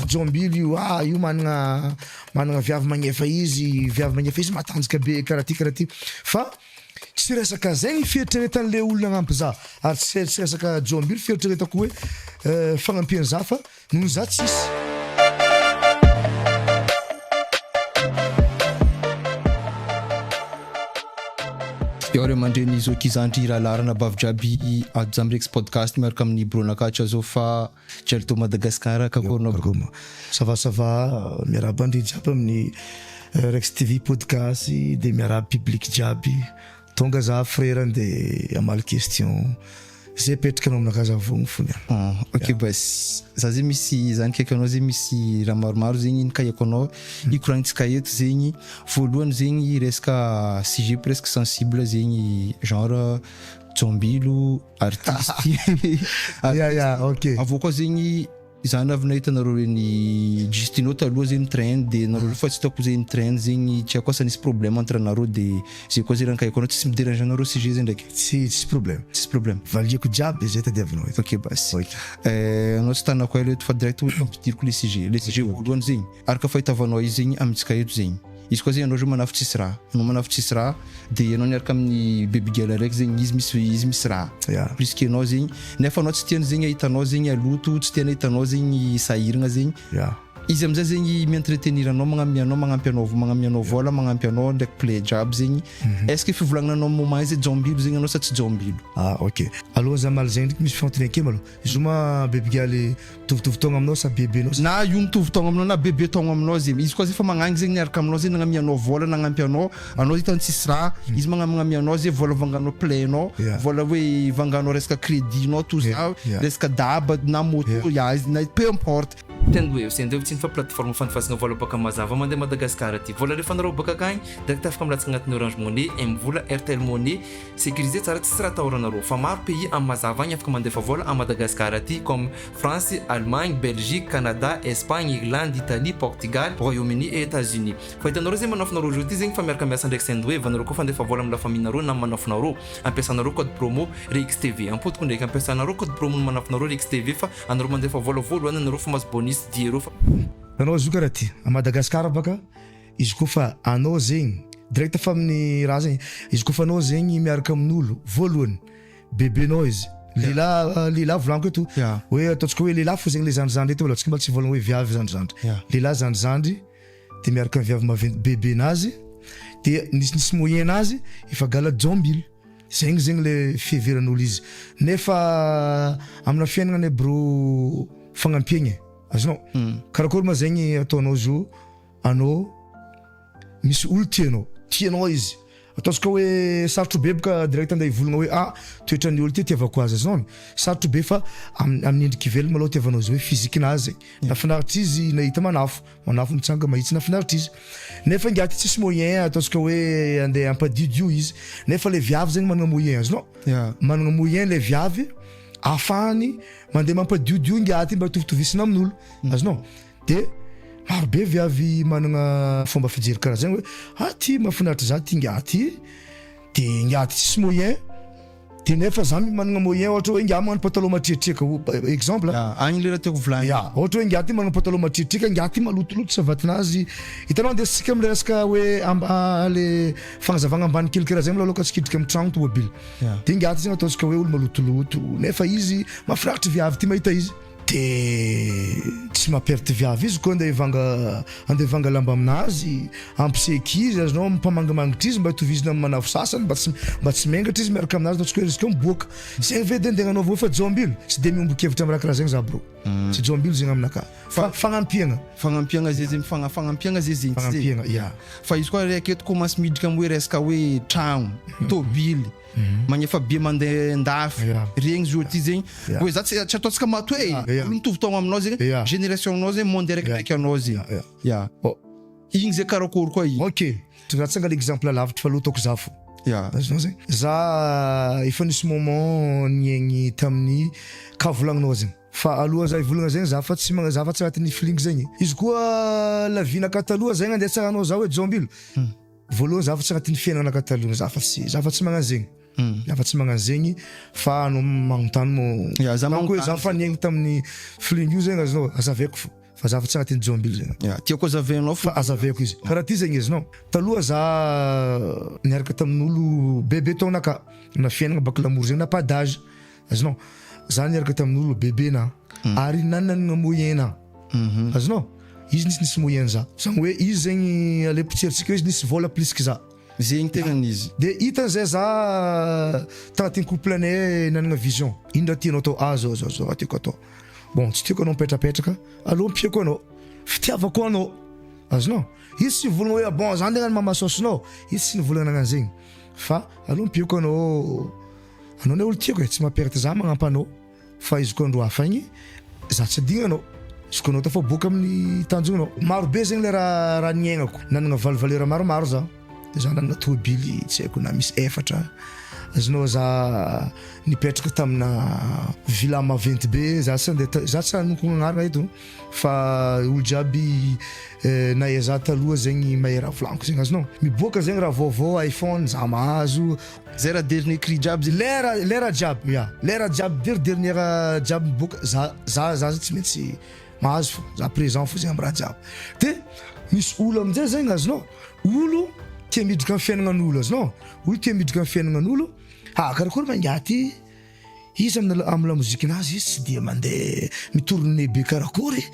Jombily io managna viavy magnefa izy matanjaka be karaha ty fa tsy resaka zegny fieritreretan'le olona agnampy za ary tsy resaka Jombily fieritreretako hoe fagnampiana za fa noho za tsisy. Ore mandreny zo kizandry rahalarana bavy-draby Jamrex podcast miaraka amin'ny Bronakatra zao fa Jelto Madagascar kakorona ça va miaraba andry jiaby amin'ny Rex TV podcast de miaraba public jiaby tonga za frère de amal question zay petraka anao aminakahy za vogno fony. Ok bas za zay misy zany kaiky anao zay misy raha maromaro zegny nikahiako anao ikoragnitsika eto zegny voalohany zegny resaka sujet presque sensible zegny genre Jombilo artiste ok avô koa zegny zany avy nahita nareo reny Justino taloha zegny train de nareo fa tsy hitako zegny train zegny tsy ako asa nisy problème entre nareo de zay koa zay raha nikahiako anao tsisy midérange nareo sujet zay ndraiky tsisy problème valiako jiaby zay tadiavinao eto. Ok bas anao tsy tanako ela eto fa direct hoe ampidiriko le sujet voalohany zegny araka fahitavanao izy zegny amintsika eto zegny izy koa zegny anao manafo tsisy raha anao manafo tsisy raha de anao niaraka amin'ny baby girl raiky zegny izy misy raha plus que anao zegny nefa anao tsy tiany zegny ahitanao zegny aloto tsy tiany ahitanao zegny sahiragna zegny izy amizay zegny mi-entretenir anao magnampy anao vola magnampy anao ndraiky play jiaby zegny est-ce que fivolagnanao moment izy Jombilo zegny anao sa tsy Jombilo? Ok aloha za mal zegny ndraiky misy fantony ake malo izy ma baby girl tovitovy taogna aminao sa bébé anao na io mitovy taogna aminao na bébé taogna aminao zegny izy koa zay fa magnagny zegny niaraka aminao zegny nagnamia anao vola nagnampy anao hitany tsisy raha izy magnamia anao zay vola vanganao play anao vola hoe vanganao resaka crédit anao tout ça resaka daba na moto na peu importe tendo hoe sendeo tsy fa plateforme fanifasagna vola baka mazava mandeha Madagascar aty vola rehefa nareo baka akagny direct afaka milatsaka agnatin'ny Orange Money M-vola RTL Money sécurisé tsara tsisy raha atahoranareo fa maro pays amin'ny mazava agny afaka mandefa vola à Madagascar aty comme France, Allemagne, Belgique, Canada, Espagne, Irlande, Italie, Portugal, Royaume-Uni et États-Unis. Fa hitanareo zegny manafinareo aujourd'hui zegny fa miaraka miasa ndraiky Sendwave anareo koa fandefa vola amin'ny la famille nareo na manafinareo ampiasanareo code promo RXTV ampotiko ndraiky ampiasanareo code promo manafinareo RXTV fa anareo mandefa vola voalohany anareo fa mas bonus diero fa anao zo karaha ty à Madagascar baka izy koa fa anao zegny direct fa amin'ny raha zegny izy koa fa anao zegny miaraka amin'olo voalohany bébénao izy lila volaniko eto hoe ataontsika hoe lila fo zegny le zandrizandry eto tsika mbola tsy volagna hoe viavy zandrizandry lila zandrizandry de miaraka amin'ny viavy maventy bébénazy de nisy moyen nazy ifagala Jombilo zegny le fiheveran'olo izy nefa amina fiainana bro fagnampiagna azonao karakory ma zegny ataonao zo anao misy olo tianao izy ataontsika hoe sarotro be baka direct andeha ivolagna hoe toetran'ny olo ty tiavako azy azonao sarotro be fa amin'ny endriky ivelany maloha tiavanao zo hoe physique-nazy nafinaritra izy nahita manafo mitsanga mahitsy nafinaritra izy nefa ngiaty tsisy moyen ataontsika hoe andeha ampadidio izy nefa le viavy zegny managna moyen azonao managna moyen le viavy afahany mandeha mampadidio ngiaty mba tovitovisina amin'olo azonao de marobe viavy managna fomba fijery karaha zegny hoe ty mahafinaritra za ty ngiaty de ngiaty tsisy moyen de nefa za managna moyen ohatra hoe ngiaty magnano pataloha matriatriaka exemple agny le raha tiako volagny ohatra hoe ngiaty magnano pataloha matriatriaka ngiaty malotoloto savatinazy hitanao andesitsika am'le resaka hoe le fagnazavagna ambany kely karaha zegny malaloha katsikidrika amin'ny tragno tomobile de ngiaty zegny ataontsika hoe olo malotoloto nefa izy mahafinaritra viavy ty mahita izy de tsy mamperte viavy izy koa andeha ivanga lamba aminazy ampiseky izy azonao mpamangamangitra izy mba hitovizina amin'ny manafo sasany mba tsy mengatra izy miaraka aminazy ataontsika hoe izy koa miboaka zegny ve de andeha anao fa Jombilo tsy de miombo-kevitra amin'ny raha karaha zegny za bro tsy Jombilo zegny aminakahy fa fagnampiagna zay zegny fagnampiagna zay zegny fa izy koa raiky eto commence miditra amin'ny hoe resaka hoe tragno tôbily magnefa be mandeha ndafy regny zo ty zegny hoe za tsy ataontsika mato hoe mitovy taogna aminao zegny génération anao zegny monde raikidraiky anao zegny igny zay karakory koa igny ok tiratsanga l'exemple lavitra fa lotako za fo azonao zegny za efa nisy moment niaigny tamin'ny ka volagninao zegny fa aloha za ivolagna zegny za fa tsy agnatin'ny feeling zegny izy koa la vie naka taloha zegny andeha tsaranao za hoe Jombilo voalohany za fa tsy agnatin'ny fiainana naka taloha za fa tsy magnano zegny fa tsy magnano zegny fa anao magnontany mo za manko hoe za fa niaigny tamin'ny feeling io zegny azonao azaveko fo fa za fa tsy agnatin'ny jambily zegny. Tiako azavenao fa azaveko izy karaha ty zegny izy no taloha za niaraka tamin'olo bebe taonaka na fiainagna baka lamour zegny na padage azonao za niaraka tamin'olo bebe na ary nananagna moyen azonao izy nisy moyen za zany hoe izy zegny ale pitseritsika izy nisy vola plus que za zegny tegnan'izy de hitan'izay za tagnatin'ny couple anay nanagna vision ino raha tianao atao zao raha tiako atao bon tsy tiako anao mipetrapetraka aloha mpiako anao fitiavako anao azonao izy sy volagna hoe bon za ndeha mamasosonao izy sy nivolagna nagnan'zegny fa aloha mpiako anao ne olo tiako tsy mamperte za magnampy anao fa izy koa andro hafa igny za tsy adignanao izy koa anao tafaboaka amin'ny tanjonanao marobe zegny le raha niaignako nanagna valeur maromaro za de za nanagna tôbily tsy haiko na misy 4 azonao za nipetraka tamina villa maventy be za tsy hanoko agnarana eto fa olo jiaby nahe za taloha zegny mahay raha volaniko zegny azonao miboaka zegny raha vaovao iPhone za mahazo zay raha dernier cri jiaby lera jiaby lera jiaby dernière jiaby miboaka za tsy maintsy mahazo fo za présent fo zegny amy raha jiaby de misy olo aminjay zegny azonao olo tia miditra amin'ny fiaignan'olo azonao olo tia miditra amin'ny fiaignan'olo karakory mangaty izy amin'ny lamozikinazy izy tsy dia mandeha mitorone be karakory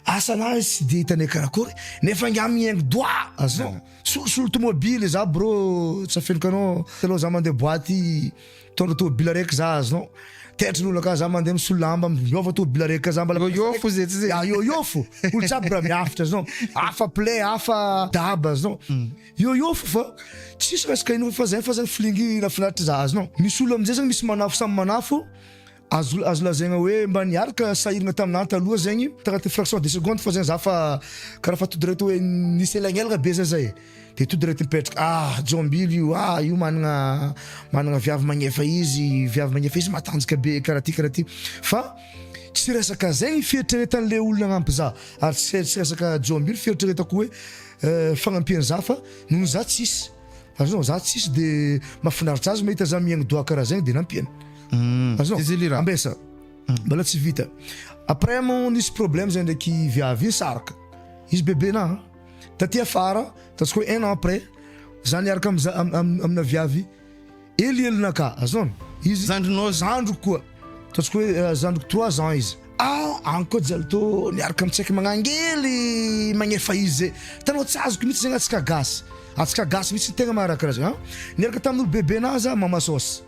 asanazy tsy dia hitanay karakory nefa nga miaingo doa azonao solosolo tomobily za bro tsy afenikanao taloha za mandeha boaty tondra tomobily araiky za azonao tetrin'olo ka za mandeha misolo lamba miova tomobily araiky ka za mbala yofo zay tsy zay yofo olo jiaby raha miafitra azonao hafa play hafa daba azonao yofo fa tsisy resaka ino fa zay filingy nafinaritra za azonao misy olo amin'izay zegny misy manafo samy manafo azo lazaigna hoe mba niaraka sahiragna taminah taloha zegny tagnaty fraction de seconde fa zegny za fa karaha fa to direct hoe nisy elagnelagna be zay de to direct mipetraka jombily io managna viavy magnefa izy matanjaka be karaha ty fa tsy resaka zegny fieritreretan'le olona agnampy za ary tsy resaka jombily fieritreretako hoe fagnampiany za fa noho za tsisy azonao za tsisy de mahafinaritra azy mahita za miaigny doa karaha zegny de nampiany azonao ambesa mbala tsy vita après mo nisy problème zegny ndraiky viavy saraka izy bebe na taty afara tatsika hoe 1 an après za niaraka amina viavy elielonaka azonao izy zandro koa tatsika hoe zandroko 3 ans izy anko jalo to niaraka amitsaiky magnangely magnefa izy tanao tsy azoko mihitsy zegny atsika gasy mihitsy tegna maharaka raha zegny niaraka tamin'olo bebe na za mamasosy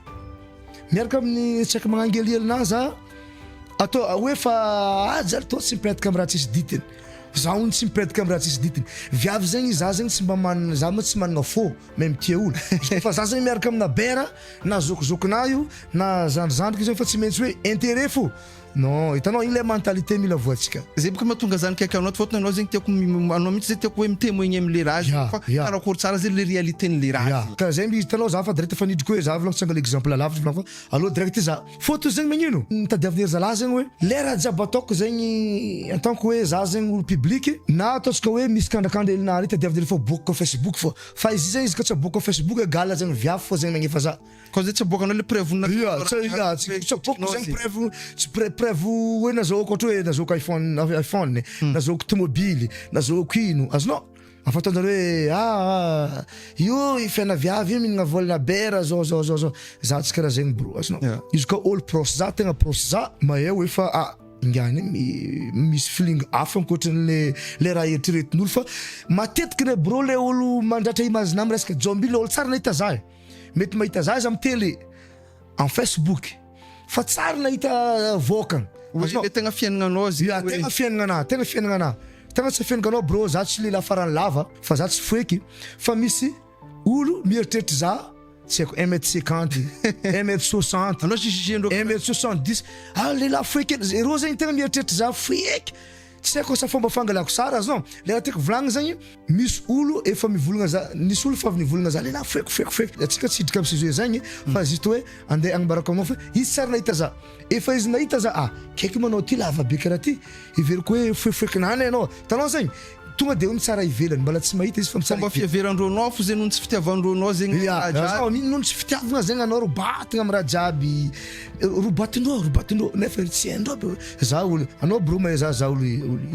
miaraka amin'ny tsaiky magnangely elina za atao hoe fa jalo to tsy mipetaka amin'ny raha tsisy ditiny za ony tsy mipetaka amin'ny raha tsisy ditiny viavy zegny za zegny tsy mba manana za moa tsy managna fô même tia olo fa za zegny miaraka amina bera na zokozokona io na zandrizandrika zegny fa tsy maintsy hoe intérêt fô non hitanao igny le mentalité mila voantsika zay boka mahatonga zany kaiky anao fôtony anao zegny tiako anao mihitsy zay tiako hoe mitemoigny am'le raha fa karakory tsara zay le réalitén'le raha ka zegny hitanao za fa direct fa nidriko hoe za volako tsanga l'exemple lavitra volako fa aloha direct za fôto zegny magnino mitadiavin'ery zalahy zegny hoe le raha jiaby ataoko zegny en tant que hoe za zegny olo public na ataotsika hoe misy kandrakandra elinary tadiavin'ery fa boaka Facebook fa izy zegny izy ka tsy boaka Facebook egala zegny viavy fô zegny magnefa za ko zay tsy boakanao le preuve preuve hoe nazahoako ohatra hoe nazahoako iPhone nazahoako tomobily nazahoako ino azonao afatanjare hoe io ifiana viavy io mihinagna volana bera zao za tsy karaha zegny bro azonao izy ka olo proche za tegna proche za mahay hoe fa ingany misy feeling hafa ankoatran'le raha eritreretin'olo fa matetiky re bro le olo mandratra image namy resaka jombily olo tsara nahita za mety mahita za izy amy télé en Facebook fa tsara nahita vôkagna le tegna fiaignanao zy tegna fiaignana tegna tsy fiaignanao bro za tsy lela farany lava fa za tsy foeky fa misy olo mieritreritra za tsy haiko 1m50 1m60 anao xixiendro 1m70 lela foeky rô zegny tegna mieritreritra za foeky tsy haiko sa fomba fangalako sara azonao le raha tiako volagna zegny misy olo efa mivolagna za nisy olo fa avy nivolagna za lela foeky atsika tsy hidrika am'sizy hoe zegny fa juste hoe andeha agnabarako aminao fa izy tsara nahita za efa izy nahita za kaiky manao ty lava be karaha ty iveriko hoe foekinany anao tanao zegny tonga de mitsara ivelany mbola tsy mahita izy fa mitsara fomba fiaverandronao fo zay noho tsy fitiavandronao zegny noho tsy fitiavagna zegny anao robatigna amy raha jiaby robatinao nefa tsy hainao za olo anao bro mahay za olo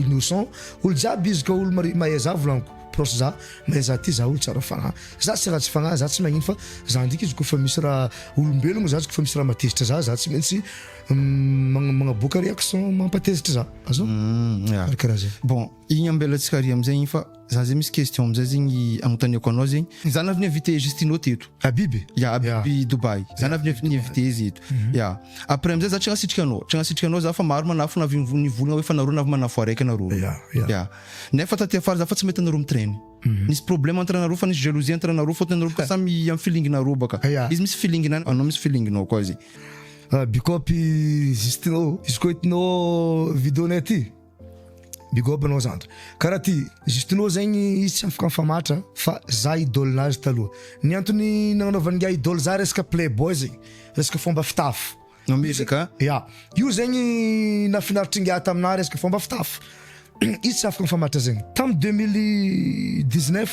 innocent olo jiaby izy ka olo mahay za volaniko proche za mahay za ty za olo tsara fagnahy za tsy raha tsy fagnahy za tsy magnino fa za ndraiky izy kofa misy raha olombelogno za kofa misy raha matezitra za tsy maintsy magnaboaka réaction mampatezitra za azo karaha zegny bon igny ambelatsika ary amizay fa za zay misy question amizay zegny agnontaniako anao zegny za navy invité Justino teto Habiby Habiby Dubai za navy invité izy eto après amizay za tsy agnasitrika anao za fa maro manafo navy nivolagna hoe fa nareo navy manafo araiky nareo nefa taty afara za fa tsy mety nareo mitrainy nisy problème entre nareo fa nisy jalousie entre nareo fôtony nareo samy amy feeling nareo baka izy misy feeling anao misy feeling nao koa izy big up Justino izy koa hitinao vidéonay ty big up anao zandry karaha ty Justino zegny izy tsy afaka mifamatra fa za idôlenazy taloha ny antony nagnanaovany nga idôle za resaka playboy zegny resaka fomba fitafy musique io zegny nafinaritra nga taminahy resaka fomba fitafy izy tsy afaka mifamatra zegny tamy 2019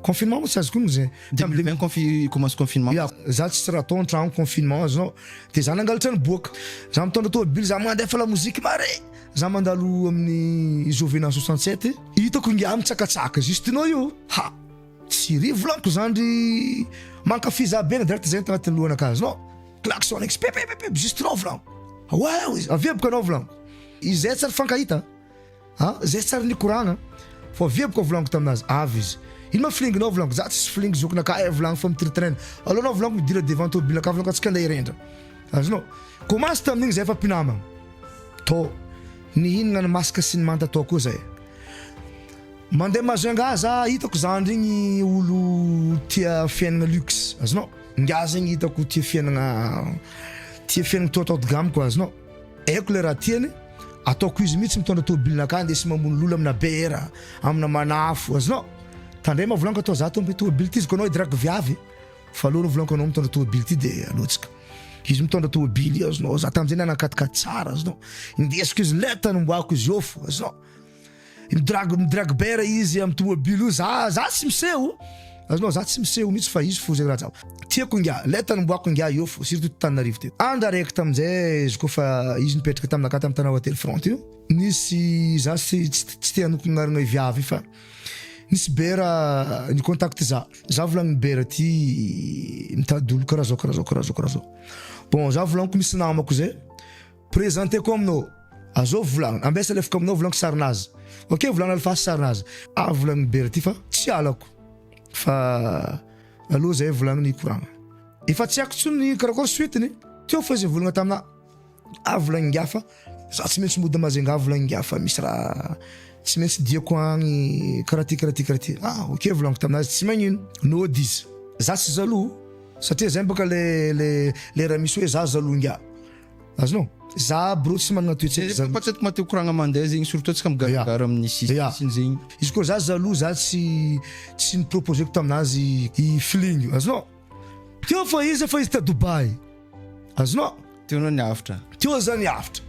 confinement mo tsy azoko zegny 2020 commence confinement za tsy raha tao antragno confinement azonao de za nangalatra ny boaka za mitondra tômobily za mandefa la mozika mare za mandalo amin'ny Jovena 67 hitako ngia mitsakatsaka Justino io tsy ry volaniko zandry mankafy za be direct zegny tagnaty lohanakazy no klaxon expep Justino volaniko avieboko anao volaniko izay tsara fankahita zay tsara nikoragna fa avieboko volaniko taminazy avy izy ino ma flinginao volaniko za tsy flingy zokinakahy volaniko fa mitiritrainy alô anao volaniko midira devant tômobile-nakahy volaniko tsy kandeh rendra azonao commence tamin'igny zay fa mpinamagna tô nihinagna ny masaka sy ny manta tao koa zay mandeha mazoenga za hitako zandry igny olo tia fiainagna luxe azonao nga zegny hitako tia fiainagna toa de gamme koa azonao aiko le raha tiany ataoko izy mihitsy mitondra tômobile-nakahy ndesy mamono lolo amina bera amina manafo azonao tandray volaniko atao za tombo tômobile ty izy ko anao idraky viavy fa aloha volaniko anao mitondra tômobile ty de alotsika izy mitondra tômobile azonao za tamizay nanakatika tsara azonao indesiko izy letany mboako izy ofo azonao midrag bera izy amy tômobile io za tsy miseho azonao za tsy miseho mihitsy fa izy fo zegny raha zao tiako nga letany mboako nga ofo surtout Tananarivo teto andra araiky tamizay izy kofa izy nipetraka taminaka tamy tana hotel front io nisy za tsy te hanoko narina viavy fa nisy bera ni contact za volagny bera ty mitady olo karaha zao bon za volaniko misy namako zay présenté ko aminao azo volagny ambesa lefaka aminao volaniko sarinazy ok volagny alfasy sarinazy volagny bera ty fa tsy alako fa aloha zay volagny ny koragna efa tsy haiko tsony karakory suiteny teo fa zay volagna tamina volagny nga fa za tsy maintsy mody mazenga volagny nga fa misy raha tsy maintsy diako agny karaha ty ok volaniko taminazy tsy magnino no dizy za tsy zalo satria zay baka le raha misy hoe za zalonga azonao za bro tsy managna toetsy patsetiko mateo koragna mandeha zegny surtout tsika migaragara amin'ny sisiny zegny izy koa za zalo za tsy niproposeko taminazy i fling azonao teo fa izy ta Dubai azonao teonao niafitra teo za niafitra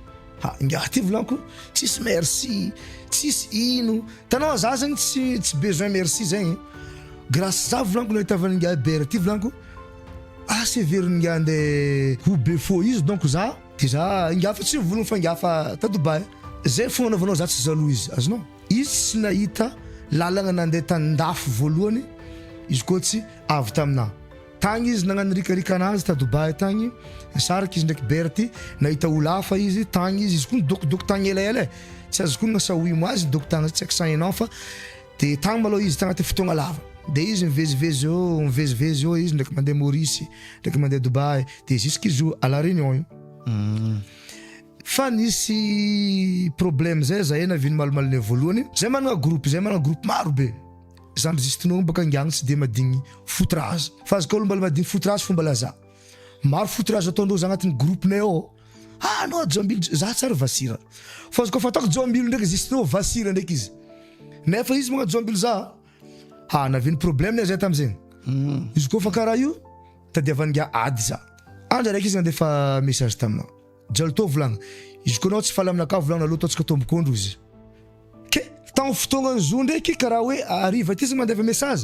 nga ty volaniko tsisy merci tsisy ino tanao za zegny tsy besoin merci zegny grâce za volaniko nahitavany nga bera ty volaniko severiny nga ande ho be fo izy donc za nga fa tsy volagno fa nga fa ta Dubai zay fogna anaovanao za tsy zalo izy azonao izy tsy nahita lalagna nandeha tandafo voalohany izy koa tsy avy taminahy tagny izy nagnano rikarika anazy ta Dubai tagny saraka izy ndraiky bera ty nahita olo hafa izy tagny izy koa nidokodoko tagny elaela tsy azo koa nasaoimo azy nidokontagny tsy haiko fa de tagny malô izy tagnaty fotoagna lava de izy mivezivezy eo izy ndraiky mandeha Maurice ndraiky mandeha Dubai de jusqu'izy à la Réunion io fa nisy problème zay za naviny malomaliny voalohany zay managna groupe maro be zandry Justino baka ngiagny tsy de madigny foutrage fa azy ka olo mbala madigny foutrage fomba laza maro foutrage ataondreo za agnatin'ny groupe nay ao anao jombily za tsara vasira fa azy kofa ataoko jombily ndraiky Justino vasira ndraiky izy nefa izy magna jombily za naviny problème zay tamizegny izy kofa karaha io tadiavany nga ady za andra raiky izy nandefa message tamina jalo tô volagna izy koa anao tsy faly aminakahy volagna aloha ataotsika tombokondro izy ke tagny fotoagnany zo ndraiky karaha hoe ariva ty zany mandeva message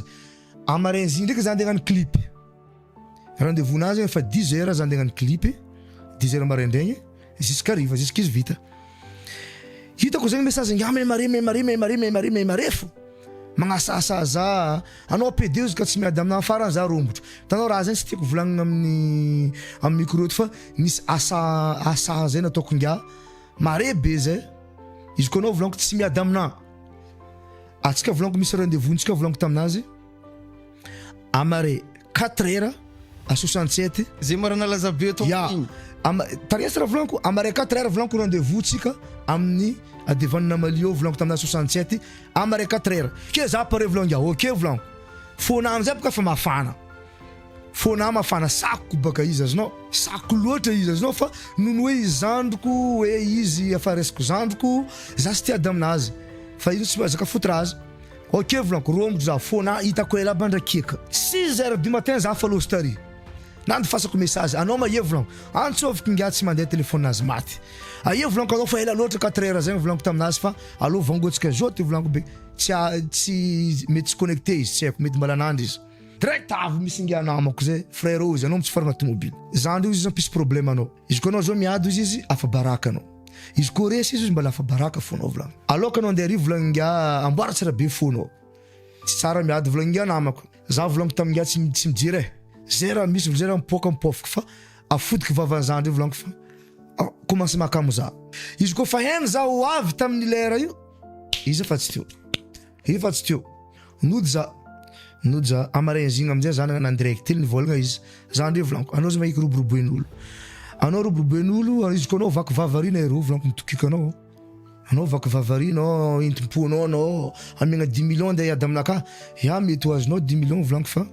amarainzy ndraiky za andeha hagnano clip rendez-vous nazy efa 10 heures za andeha hagnano clip 10 heures maraindregny jusqu'ariva jusqu'izy vita hitako zegny message ngame mare fo magnasasa za anao PD ka tsy miady amina farany za rombotro tanao raha zany tsy tiako volagnina amin'ny micro fa misy asa zay nataoko ngia mare be zay izy koa anao volagniko tsy miady amina atsika volagniko misy rendez-vous tsika volagniko taminazy amare 4 heures à 67 zay marana laza be to igny tariasra volagniko amare 4 heures volagniko rendez-vous tsika amin'ny adevanina malio volagniko tamina 67 amare 4 heures ke za pare volagniko ok volagniko fona amizay baka fa mafana sako baka izy azinao sako loatra izy azinao fa nono hoe izandroko hoe izy afaresiko zandroko za sy tiady aminazy fa izy tsy mazaka fotra azy ok volagniko rombotro za fona hitako ela bandrakeka 6 heures du matin za fa lostari nando fasako message anao ma ye volagniko antsoviko ngia tsy mandeha telefône nazy maty aye volagniko anao fa ela loatra 4 heures zegny volagniko taminazy fa allo vangotsika zao ty volagniko be tsy mety tsy connecté izy tsy haiko mety malanandro izy direct avy misy ngia namako zay frère ozy anao mitsy farana tomobile zandro izy zampisy problème anao izy koa anao zao miady izy afa baraka anao izy koa resy izy mbala afa baraka fonao volagniko aloka anao andeha arivo volagniko ngia amboara tsara be fonao tsy tsara miady volagniko ngia namako za volagniko tamingia tsy mijiry zay raha misy zay raha mipofoko fa afodiko vavanzandro io volagniko fa commence makamo za izy koa fa heny za ho avy tamin'ny lera io izy fa tsy teo nody za amarainzigny amizay za nagnano direct ny volagna izy za ndre volagniko anao za mahiky roboroboen'olo anao roboroboen'olo izy koa anao vaky vavarina ero volagniko mitokiko anao vaky vavarina intim-ponao anao amegna 10 millions andeha hiady aminaka ya mety ho azonao 10 millions volagniko fa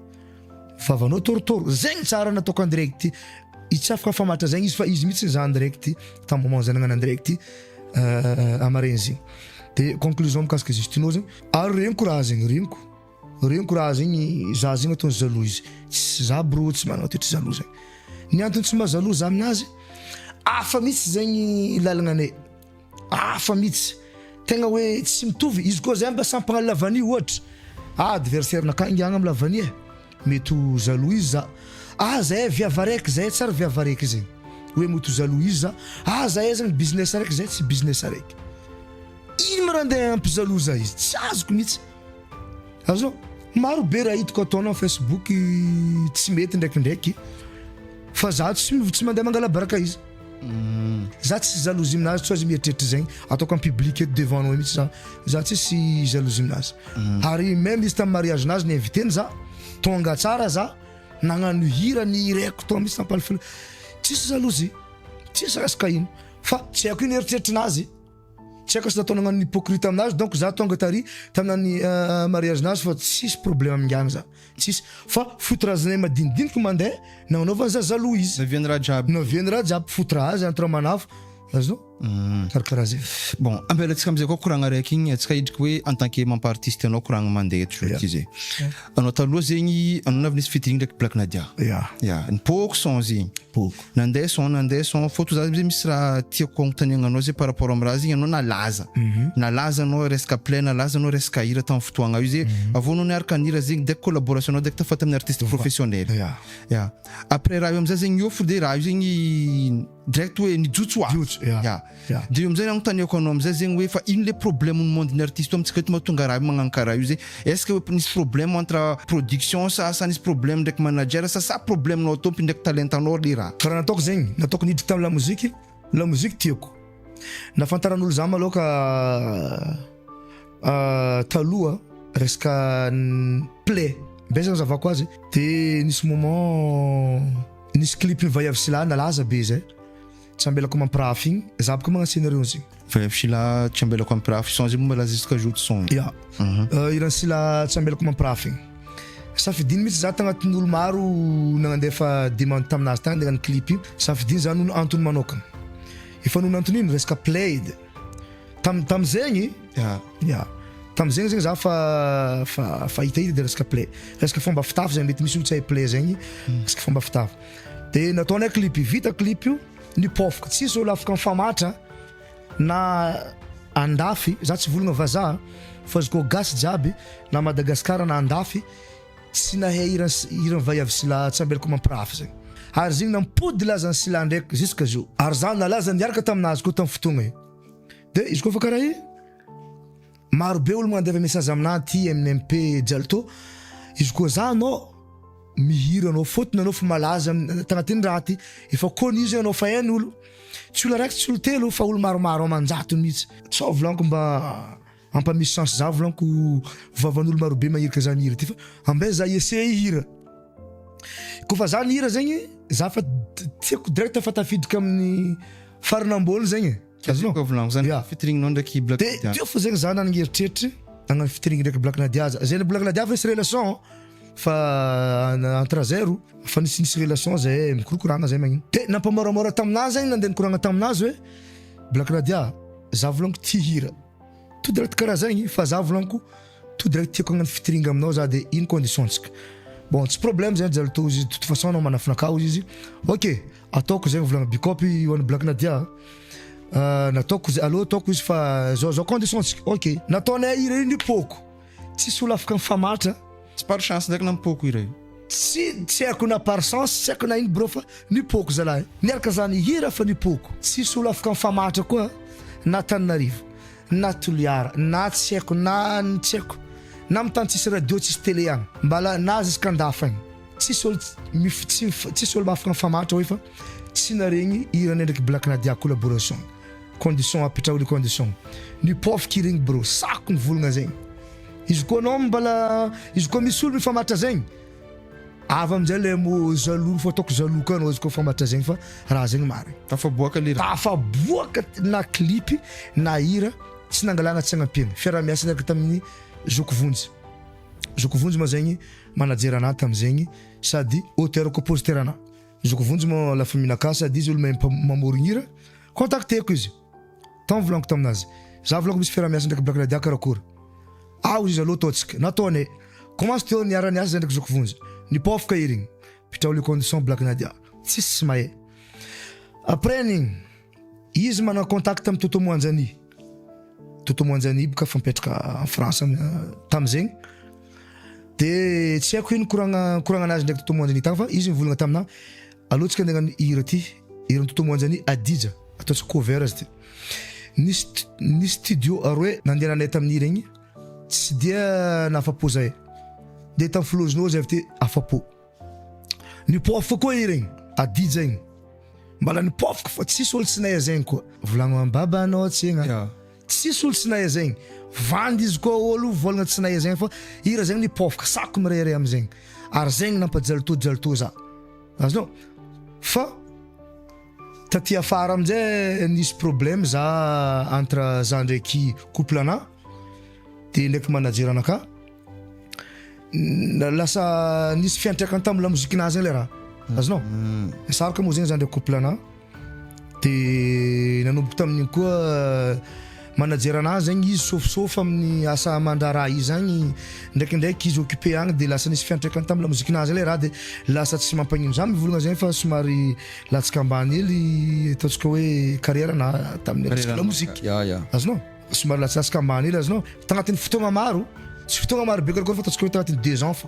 favanao torotoro zegny tsara nataoko en direct tsy afaka famatra zegny izy fa izy mitsy za en direct tam moment za nagnano en direct amarainzigny de conclusion mikasika izy tinao zegny ary regniko raha zegny za zegny ataony zalo izy tsy za bro tsy manao toetry zalo zegny ny antony tsy mazalo za aminazy afa mitsy zegny lalagnanay afa mitsy tegna hoe tsy mitovy izy koa zay mba sampagna lavani ohatra adversaire nakangiagna amin'ny lavani mety ho zalo izy za zay viava raiky zay tsara viava raiky zegny hoe mety ho zalo izy za zay zegny business raiky zay tsy business raiky ino ma raha andeha ampizalo za izy tsy azoko mitsy azo maro be raha hitako ataonao Facebook tsy mety ndraikindraiky fa za tsy mandeha mangala baraka izy za tsy jalousie aminazy tsy azo mieritreritra zegny ataoko amin'ny public eto devant anao mitsy za tsy jalousie aminazy ary même izy tamin'ny mariage nazy ny inviteny za tonga tsara za nagnano hira ny raiko to misy tampalifila tsisy jalousie tsisy resaka ino fa tsy haiko ino eritreritry tsy haiko sy natao nagnano hypocrite aminazy donc za tonga tary tamin'ny mariage nazy fa tsisy problème amingiagny za tsisy fa fotorazanay madinidiniky mandeha nagnanovany za jaloux izy naviany raha jiaby fotorazy entre manafo azo karakaraha zay bon ambelantsika amizay koa koragna raiky igny atsika idriky hoe en tant que mampartiste anao koragna mandeha toujours zay anao taloha zegny anao navy nisy featuring ndraiky Black Nadia nipôko son zegny nandeha son photo za zay misy raha tiako agnontaniagna anao zay par rapport amin'ny raha zegny anao nalaza anao resaka play nalaza anao resaka hira tamin'ny fotoagna io zay avô anao niaraka nira zegny dek collaboration anao dek tafata amin'ny artiste professionnel après raha io amizay zegny offre de raha io zegny direct hoe nijotso de io amizay agnontaniako anao amizay zegny hoe fa ino le problème ny monde ny artiste amitsika eto mahatonga raha io magnano karaha io zay est-ce que nisy problème entre production sa nisy problème ndraiky manager sa problème nao tompy ndraiky talentanao le raha karaha nataoko zegny nataoko niditra tamin'ny la musique tiako nafantaran'olo za maloka taloha resaka play bezagna zavako azy de nisy moment nisy clip ny vaiavy sila nalaza be zay tsy ambelako mampirafy igny za baka magnano scénario zegny vaiavy sila tsy ambelako mampirafy son zegny malaza jusqu'à jour de son irany sila tsy ambelako mampirafy igny safidiny mitsy za tagnatin'olo maro nagnandefa demande taminazy tagna ndegnano clip igny safidiny za nono antony manokagna efa nono antony ino resaka played tamizegny tamizegny zegny za fa hitahita de resaka play resaka fomba fitafy zegny mety misy olo tsy hay play zegny resaka fomba fitafy de nataonay clip vita clip io nipôfaka tsisy olo afaka mifamatra na andafy za tsy volagna vazaha fa izy koa gasy jiaby na Madagasikara na andafy tsy nahay iran vaiavy sila tsy ambelako mampirafy zegny ary zegny nampody lazany sila ndraiky jusqu'à jour ary za nalaza niaraka taminazy koa tamin'ny fotoagna io de izy koa fa karaha io maro be olo mandeva message aminahy ty MNMP Jalto izy koa za anao mihira anao fotony anao fa malaza tagnatin'ny raha ty efa connu zegny anao fa hainy olo tsy olo araiky tsy olo telo fa olo maromaro amanjato mihitsy sao volaniko mba ampamisy chance za volaniko vavan'olo maro be mahirika za mihira ty fa ambe za essaye hira kofa za nihira zegny za fa tiako direct fa tafidika amin'ny farinambolo zegny azonao ko volagno zany featuring ndraiky Black Nadia tio fa zegny za nany ngeritreritra nagnano featuring ndraiky Black Nadia zegny Black Nadia fa nisy relation fa entre zero fa nisy relation zay mikorokorana zay magnino de nampamoramora taminazy zegny nandeha nikoragna taminazy hoe Black Nadia za volaniko tia hira tout direct karaha zegny fa za volaniko tout direct tiako hagnano featuring aminao za de ino conditiontsika bon tsy problème zegny Jalto izy de toute façon anao manafinakao izy ok ataoko zegny volagna bikopy hoan'ny Black Nadia nataoko aloha ataoko izy fa zao conditiontsika ok nataonay hira io nipoko tsisy olo afaka mifamatra tsy par chance ndraiky nampoko hira io tsy haiko na par chance tsy haiko na ino bro fa nipoko zalahy niaraka zany hira fa nipoko tsisy olo afaka mifamatra koa na Tananarivo na Toliara na tsy haiko na tsy haiko na mitany tsisy radio tsisy télé agny mbala na jusqu'à andafa agny tsisy olo afaka mifamatra hoe fa tsy naregny hira ndraiky Black Nadia collaboration condition apetraha condition nipofika hira igny bro sako nivolagna zegny izy koa anao mbala izy koa misy olo mifamatra zegny avy amizay le mo jaloux fa ataoko jaloux koa anao izy koa mifamatra zegny fa raha zegny marigny tafaboaka lira tafaboaka na clipy na hira tsy nangalana tsy agnampihana fiaramiasa ndraiky tamin'ny Zoko Vonjy ma zegny manajery anahy tamizegny sady auteur compositeur anahy Zoko Vonjy ma lafa minaka sady izy olo mamorigny hira contacteko izy tan volaniko taminazy za volaniko misy fiaramiasa ndraiky Black Nadia karakory izy aloha ataotsika nataone commence teo niara niasa ndraiky Zoko Vonjy nipofika hira igny pitrao le condition Black Nadia tsisy mahay après nigny izy mana contact amin'ny Toto Moanjani boka fampetraka en France tamizegny de tsy haiko ino koragna anazy ndraiky Toto Moanjani tagny fa izy mivolagna taminahy alohatsika andeha hira ty hiran'ny Toto Moanjani Adija ataotsika cover azy ty nisy studio aroe nandeha nanay tamin'ny hira igny tsy dia nafapo zahay de tamin'ny flozinao zay ty afapo nipofika koa hira igny Adija igny mbala nipofika fa tsisy olo tsy nahay zegny koa volagno ambabanao tsigna tsisy olo tsy nahay zegny vandy izy koa olo volagna tsy nahay zegny fa hira zegny nipofika sako mirairay amizegny ary zegny nampajalto za azonao fa taty afara amizay nisy problème za entre za ndraiky couple ana de ndraiky manajery anaka lasa nisy fiantraikany tamin'ny lamozikinazy zegny le raha azonao saraka moa zegny za ndraiky couple ana de nanomboka tamin'igny koa manajery anazy zegny izy sofisofa amin'ny asa mandraraha izy zagny ndraikindraiky izy occupé agny de lasa nisy fiantraikany tamin'ny lamozikinazy le raha de lasa tsy mampagnino za mivolagna zegny fa somary latsaka ambany hely ataotsika hoe carrière na tamin'ny resaka lamozika azonao somary latsaka ambany hely azonao tagnatin'ny fotoagna maro tsy fotoagna maro be karakory fa ataotsika hoe tagnatin'ny 2 ans fa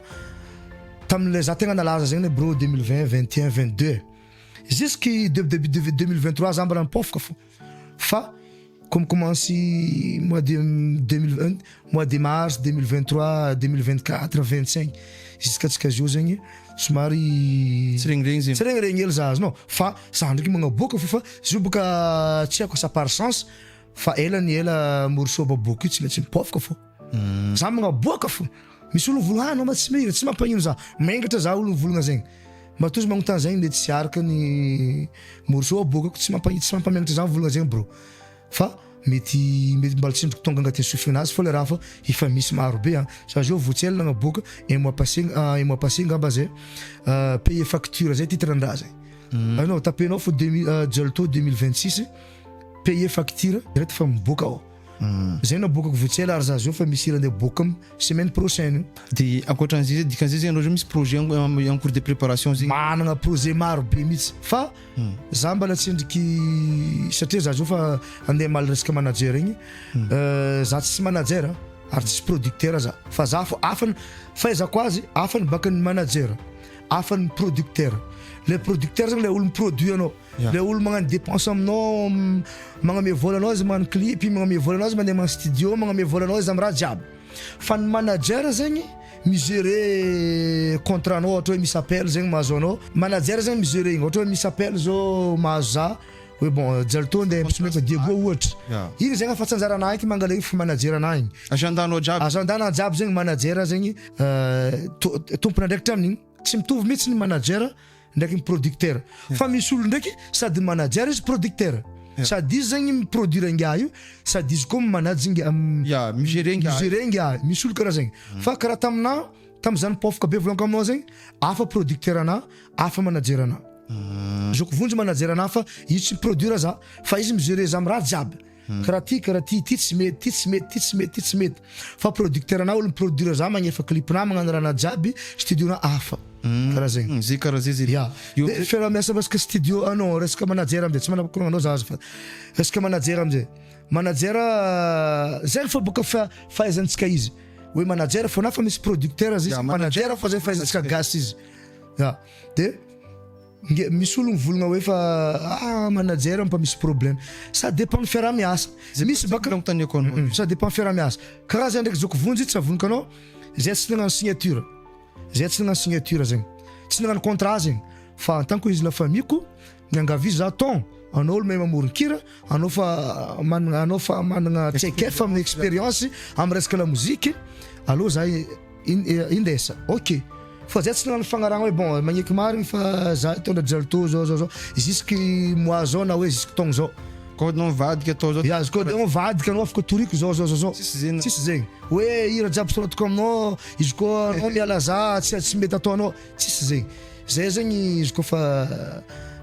tamin'le za tegna nalaza zegny bro 2020 21 22 jusqu'y 2023 za mbala nipofika fa comme commencé mois de 2020 mois de mars 2023 2024 25 jusqu'à tsika jour zegny somary tsirengregny hely za azonao fa za ndraiky magnaboaka fa zo boka tsy haiko sa par chance fa ela ny ela morceau baboaka io tsy maintsy mipofika fô za magnaboaka fô misy olo volagna anao ma tsy mihira tsy mampagnino za maingatra za olo volagna zegny matozy magnontany zegny mety tsy araka ny morceau abokako tsy mampamianatra za volagna zegny bro fa mety mbala tsy tonga agnatin'ny sofinazy fa le raha fa efa misy maro be sa jo voatsely nagnaboaka un mois passé ngamba zay payer facture zay titrandraha zay anao tapenao fa Jalto 2026 payer facture direct fa miboaka ao Zay naboakako votsela ary za zao fa misy irany boaka semaine prochaine. De ankoatran'izay dikan'izay anao misy projet en cours de préparation zegny. Managna projet maro be mihitsy fa za mbola tsendriky satria za zao fa andeha mal resaka manager igny. Za tsy manager ary tsy producteur za fa za afany fahaizako azy afany baka ny manager afany producteur. Le producteur zany le olo miproduit anao le olo magnano dépense aminao magname vola anao izy magnano clip magname vola anao izy mandeha magnano studio magname vola anao izy amin'ny raha jiaby fa ny manager zegny migérer contrat anao ohatra hoe misy appel zegny mahazo anao manager zegny migérer igny ohatra hoe misy appel zao mahazo za hoe bon jalto andeha mpisomeka Diego ohatra igny zegny afa tsanjaranahy igny mangala igny fa manager anahy igny agendanao jiaby zegny manager zegny tompona ndraiky tamin'igny tsy mitovy mihitsy ny manager ndraiky producteur fa misy olo ndraiky sady manager izy producteur sady izy zegny miproduire ngia io sady izy koa manage ngia migérer ngia misy olo karaha zegny fa karaha tamina tam'izany pofaka be volanko aminao zegny afa producteur ana afa manager ana zoko vonjy manager ana fa izy tsy produire za fa izy migérer za raha jiaby karaha ty tsy mety fa producteur ana olo miproduire za magnefa clip na magnano raha jiaby studio na afa karaha zegny zay karaha zay fera miasa parce que studio anao resaka manager amizay tsy manapakona anao za fa resaka manager amizay manager zegny fa boka fahaizantsika izy hoe manager fa nafa misy producteur izy manager fa zay fahaizantsika gasy izy de misy olo mivolagna hoe fa manager mpa misy problème ça dépend ny fiarahamiasa misy baka ça dépend fiarahamiasa karaha zay ndraiky zoko vonjy tsy avonika anao zay tsy nagnano signature zegny tsy nagnano contrat zegny fa en tant que izy la famille ko miangavy za ton anao olo mahay mamoronkira anao fa managna tsaikefa amin'ny expérience amin'ny resaka la mozika allo za indesa ok fa zay tsy nagnano fagnaragna hoe bon magneky marigny fa za tondra jalto zao jusky mois zao na hoe jusky togno zao koa non vadika atao zao izy koa non vadika anao afaka toriko zao tsisy zegny hoe hira jiaby soratiko aminao izy koa anao miala za tsy mety ataonao tsisy zegny zay zegny izy koa fa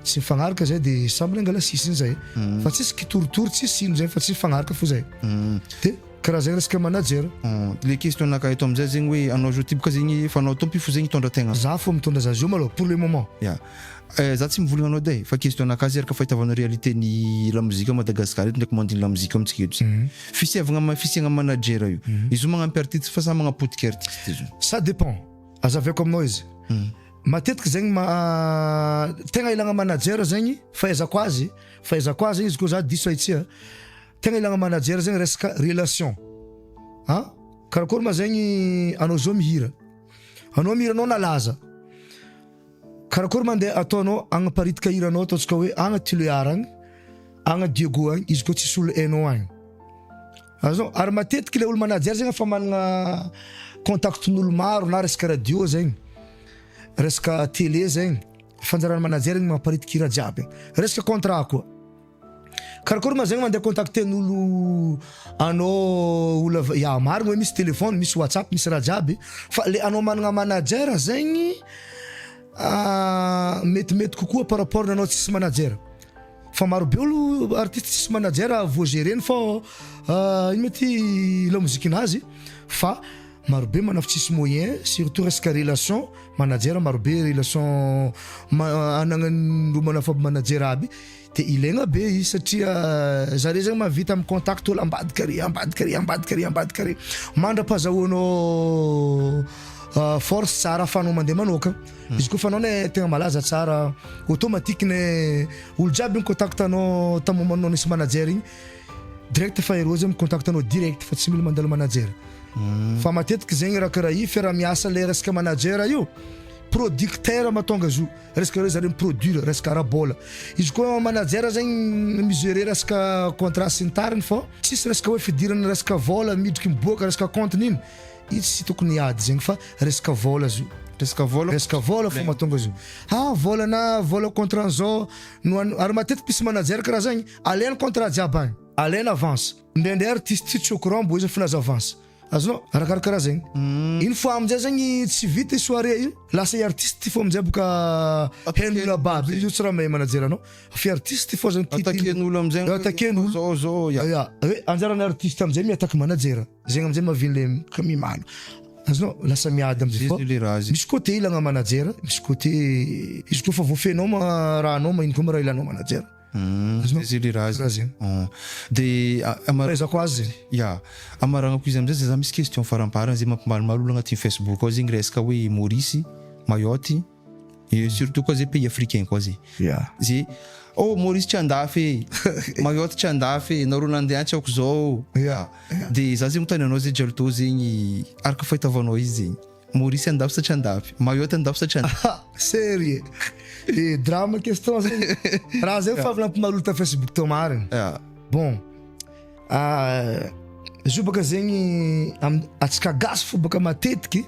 tsy mifagnaraka zay de samby angala sisiny zay fa tsisy kitoritory tsisy ino zay fa tsy mifagnaraka fo zay de karaha zegny resaka manager le question naka eto amizay zegny hoe anao zo tiboka zegny fa anao tompi fo zegny tondra tegna za fo mitondra za zio malo pour le moment za tsy mivolagna anao day fa question naka zay araka fahitavana réalité ny la musique Madagascar eto ndraiky mandiny la musique amitsika eto fisiagna manager io izy magnampy artiste fa sa magnapotika artiste izy ça dépend azaveko aminao izy matetiky zegny tegna ilagna manager zegny fahaizako azy izy koa za diso haitsia tegna ilagna manager zegny resaka relation karakory ma zegny anao zao mihira anao nalaza karakory mandeha ataonao agnaparitika hira anao ataontsika hoe agna Tuléar agny agna Diego agny izy koa tsisy olo hainao agny azao ary matetiky le olo manager zegny fa managna contactin'olo maro na resaka radio zegny resaka télé zegny fanjarana manager igny mamparitika hira jiaby resaka contrat koa karakory ma zegny mandeha contacter n'olo anao olo marigny hoe misy téléphone misy WhatsApp misy raha jiaby fa le anao managna manager zegny metimety kokoa par rapport nanao tsisy manager fa maro be olo artiste tsisy manager vo géreny fa ino mety la mozikinazy fa maro be manafy tsisy moyen surtout resaka relation manager maro be relation anagnan'olo manafa manager aby de ilaigna be izy satria zare zegny mavita amin'ny contact olo ambadika ary mandrapazahoanao force tsara afanao mandeha manokana izy koa fa anao ne tegna malaza tsara automatique ne olo jiaby micontact anao tamomanao nisy manager igny direct fa erozy micontact anao direct fa tsy mila mandalo manager fa matetiky zegny raha karaha io fiarahamiasa le resaka manager io producteur matonga zo resaka zare miproduire resaka arabola izy koa manager zegny miserer resaka contrat sy ny tariny fô tsisy resaka hoe fidirana resaka vola midriky miboaka resaka compte niny izy tsy tokony hiady zegny fa resaka vola zo resaka vola fô matonga zo vola na vola contrat zao ary matetiky pisy manager karaha zegny alainy contrat jiaby agny alainy avance ndraindray artiste tsy au courant mbo izy finazy avance azonao arakaraka raha zegny iny fois amizay zegny tsy vita soirée io lasa artiste fo amizay boka hen'olona baby io tsy raha mahay manajery anao fa artiste fo zegny ataken'olo amizay ataken'olo zao hoe anjaran'ny artiste amizay miataky manajera zegny amizay mahaviny le kamimano azonao lasa miady amizay fo misy côté ilagna manajera misy côté izy koa fa voafenao rahanao ino koa raha ilanao manajera zay le raha zegny de amarazako azy amaragnako izy amizay za misy question faramparana zay mampimalimaly olo agnatin'ny Facebook ao zegny resaka hoe Maurice Mayotte et surtout koa zay pays africain koa zay zay Maurice tsy andafy Mayotte tsy andafy nareo nandeha tsy ako zao de za zegny tany anao zay jalto zegny araka fahitavanao izy zegny Maurice andafy sa tsy andafy Mayotte andafy sa tsy andafy sérieux et drama question zegny raha zegny fa nampimaly ta Facebook to marina bon zo baka zegny atsika gasy fo baka matetiky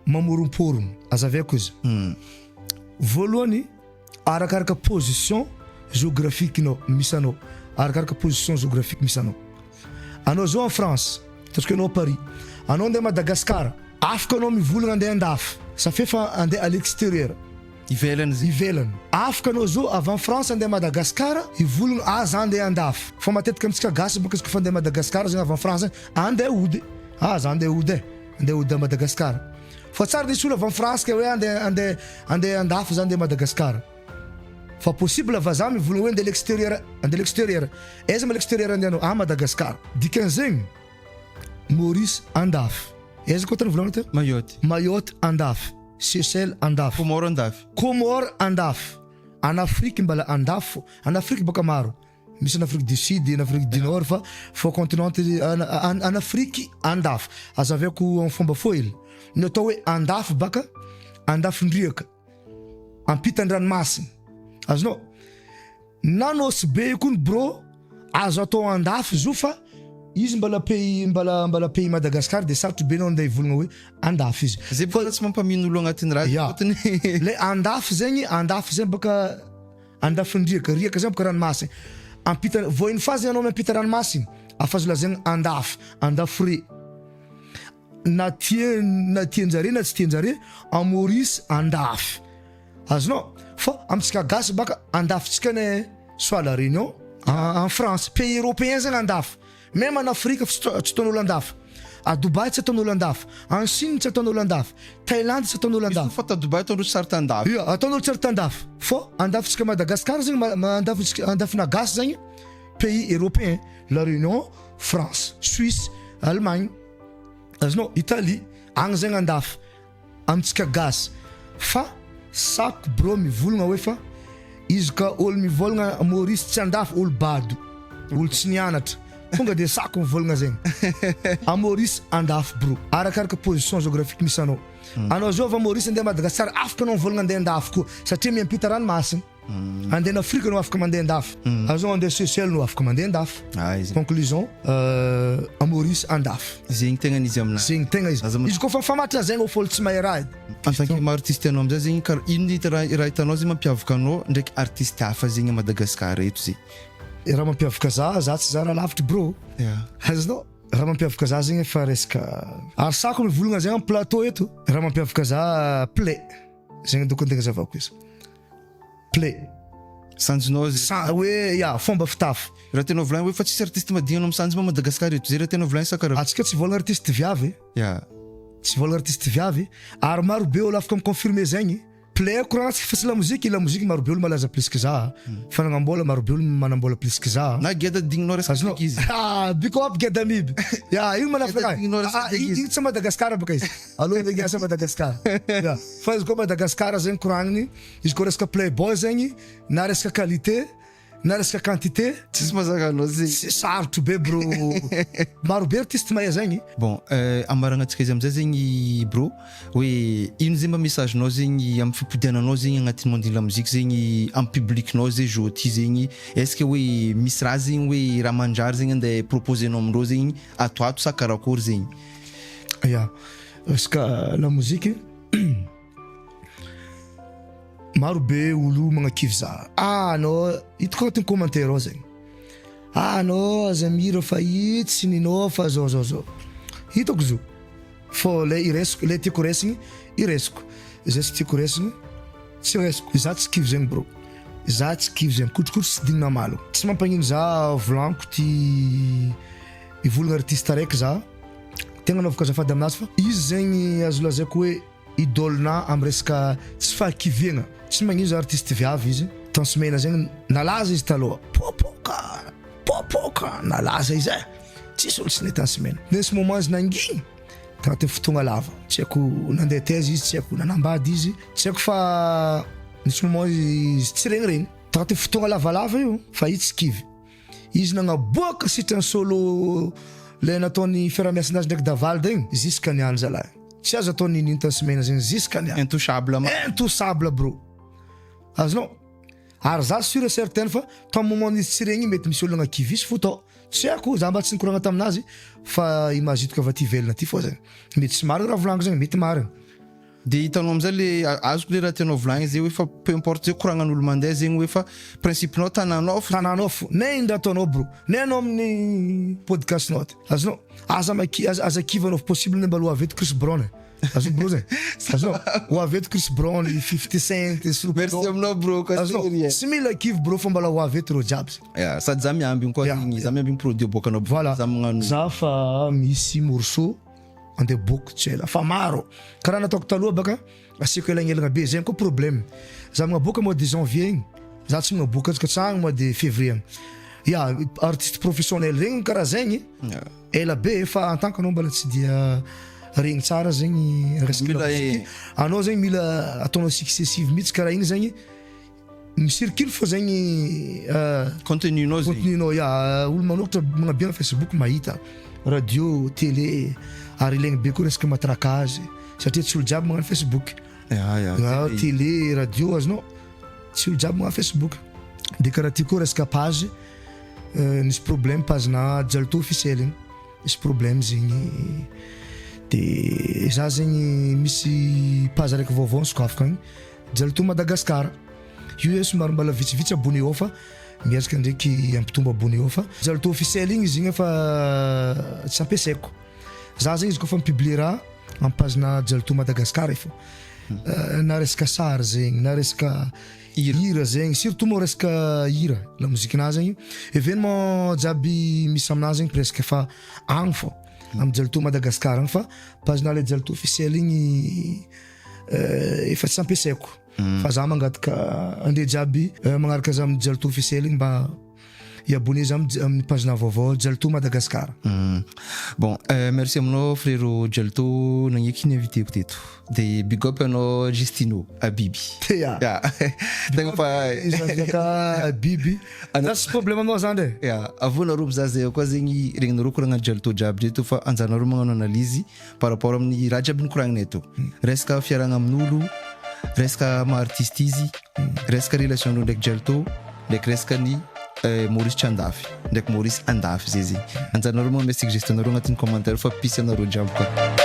mamorom-porogno azaveko izy voalohany arakaraka position géographique nao misy anao arakaraka position géographique misy anao zao en France ataontsika anao Paris anao andeha Madagascar afaka anao mivolagna andeha andafy ça fait fa andeha à l'extérieur ivelany afaka anao zao avant France andeha Madagascar ivolagna za andeha andafy fa matetika amitsika gasy baka izy koa fa andeha Madagascar zegny avant France andeha ody za andeha ody à Madagascar fa tsara nisy olo avant France ka hoe andeha andafy za andeha Madagascar fa possible va za mivolagna hoe andeha l'extérieur aiza ma l'extérieur andehanao Madagascar dikan'zegny Maurice andafy aiza koa tany volagna teo Mayotte andafy Seychelles andafy Comore andafy en Afrique mbala andafy en Afrique baka maro misy en Afrique du Sud en Afrique du Nord fa continent en Afrique andafy azaveko en fomba foily ny atao hoe andafy baka andafindriaka ampitan-dranomasina azonao nanosy be koa bro azo atao andafy zo fa izy mbala pays Madagascar de sarotry be nao andeha ivolagna hoe andafy izy zay baka tsy mampamino olo agnatin'ny raha le andafy zegny baka andafindriaka riaka zegny baka ranomasina ampita voiny fazy anao miampita ranomasina afazo lazaigny andafy na tianjare na tsy tianjare en Maurice andafy azonao fa amitsika gasy baka andafitsika ne soit la Réunion en France pays européen zegny andafy même en Afrique tsy ataon'olo andafy à Dubaï tsy ataon'olo andafy en Chine tsy ataon'olo andafy Thaïlande tsy ataon'olo andafy fa ta Dubaï ataon'olo sarta andafy ataon'olo sarta andafy fa andafitsika Madagascar zegny andafina gasy zegny pays européen la Réunion France Suisse Allemagne azonao Italie agny zegny andafy amitsika gasy fa sako bro mivolagna hoe fa izy ka olo mivolagna Maurice tsy andafy olo bado olo tsy nianatra tonga de sako mivolagna zegny a Maurice andafy bro arakaraka position géographique misy anao zao va Maurice andeha Madagascar afaka anao mivolagna andeha andafy koa satria miampita ranomasina andeha n'Afrika anao afaka mandeha andafy azao andeha Seychelles anao afaka mandeha andafy conclusion a Maurice andafy zegny tegna izy aminazy zegny tegna izy koa fa mifamatitra zegny folo tsy mahay raha en tant que artiste anao amizay zegny karaha ino raha hitanao zegny mampiavaka anao ndraiky artiste hafa zegny a Madagascar eto zegny raha mampiavaka za tsy za raha lavitra bro azonao raha mampiavaka za zegny fa resaka ary sako mivolagna zegny am plateau eto raha mampiavaka za play zegny doko antegna zavako izy play sanjinao hoe fomba fitafy raha tena volagny hoe fa tsisy artiste madigny anao misanjy ma Madagascar eto zay raha tena volagny sakaraha atsika tsy volagna artiste viavy tsy volagna artiste viavy ary maro be olo afaka miconfirmer zegny play courant fa tsy la musique maro be olo malaza plus que za fanagnambola maro be olo manambola plus que za na geda digninao resaka izy biko up geda mib ino manafaka ino tsy Madagascar baka izy aloha zegny asa Madagascar fa izy koa Madagascar zegny couragniny izy koa resaka playboy zegny na resaka qualité na resaka quantité tsisy mazaka anao zegny sarotro be bro maro be artiste mahay zegny bon amaragnatsika izy amizay zegny bro hoe ino zegny mba messagenao zegny amin'ny fipodiananao zegny agnatin'ny monde de la musique zegny amin'ny publicnao zay joty zegny est-ce que hoe misy raha zegny hoe raha manjary zegny andeha proposenao amindreo zegny atoato sa karakory zegny resaka la musique maro be olo magnakivy za anao hitako agnatin'ny commentaire ao zegny anao aza mira fa itsy ninao fa zao hitako zo fô le iresiko le tiako resiny iresiko zay tsy tiako resiny tsy resiko za tsy kivy zegny bro za tsy kivy zegny kotrokotro tsy dignina malo tsy mampagnino za volaniko ty ivolagna artiste araiky za tegna naovaka azafady aminazy fa izy zegny azo lazaiko hoe idôlena amy resaka tsy fahakiviagna tsy magnino za artiste viavy izy tansmena zegny nalaza izy taloha popoka nalaza izy tsisy olo tsy ne tansmena nesy moment izy nangigny tagnaty fotoagna lava tsy haiko nandeha taiza izy tsy haiko nanambady izy tsy haiko fa nisy moment izy tsy regniregny tagnaty fotoagna lavalava io fa izy tsy kivy izy nagnaboaka sitrany solo le nataony fiaramiasanazy ndraiky davalda igny jusqu'à niany zalahy tsy azo atao ninino tansmena zegny jusqu'à niany intouchable bro azonao ary za sûr et certain fa tam moment izy tsy regny mety misy olo nagnakivisy fo tao tsy haiko za mba tsy nikoragna taminazy fa imagitoko avy ty velona ty fô zegny mety tsy marigny raha volagniky zegny mety marigny de hitanao amizay le azoko le raha tianao volagny zay hoe fa peu importe zay koragnan'olo mandeha zegny hoe fa principenao tananao fo ne indra ataonao bro ne anao amin'ny podcastnao ty azonao aza kivanao possible ne mba lo aveto Chris Brown azo bro zegny azonao ho aveto Chris Brown 50 Cent merci aminao bro tsy mila kivy bro fa mbala ho aveto reo jiaby sady za miambigny koa za miambigny produit bokanao voilà za fa misy morceau ande boky tsela fa maro karaha nataoko taloha baka asiako elagnelagna be zegny koa problème za magnaboaka mois de janvier igny za tsy magnaboaka ka tsagny mois de février ya artiste professionnel regny karaha zegny ela be fa en tant que anao mbala tsy dia regny tsara zegny anao zegny mila ataonao successive mihitsy karaha igny zegny misirkule fô zegny contenunao ya olo manokatra magnabiagna Facebook mahita radio télé ary ilaigny be koa resaka matraquage satria tsy olo jiaby magnano Facebook télé radio azonao tsy olo jiaby magnano Facebook de karaha ty koa resaka page nisy problème pagena Jalto officiel igny nisy problème zegny de za zegny misy page araiky vaovao sokafaka igny Jalto Madagascar io somary mbala vitsivitsy abonné ao fa miezaka ndraiky ampitombo abonné ao fa Jalto officiel igny izy igny fa tsy ampiasaiko za zegny izy koa fa mipublie raha amin'ny pagena Jalto Madagascar ifo na resaka sary zegny na resaka hira zegny surtout mo resaka hira la mozikinazy zegny événement jiaby misy aminazy zegny presque fa agny fô amin'ny Jalto Madagascar agny fa pagena le Jalto officiel igny efa tsy ampiasaiko fa za mangataka ande jiaby magnaraka za amin'ny Jalto officiel igny mba iabonné za amin'ny pagena vaovao Jalto Madagascar. Bon, merci aminao frérot Jalto nagniky ny invité ko teto de big up anao Justino Habiby tegna fa Habiby za sy problème aminao zany avonareo mizaha zay koa zegny regninareo koragnano Jalto jiaby reto fa anjanareo magnano analyse par rapport amin'ny raha jiaby nikoragninay eto resaka fiaragna amin'olo resaka maha-artiste izy resaka relation ndraiky Jalto ndraiky resaka ny Maurice Tchandafy ndraiky Maurice Andafy zay zegny anjanareo ma me suggestionareo agnatin'ny commentaire fa pisy anareo jiaby koa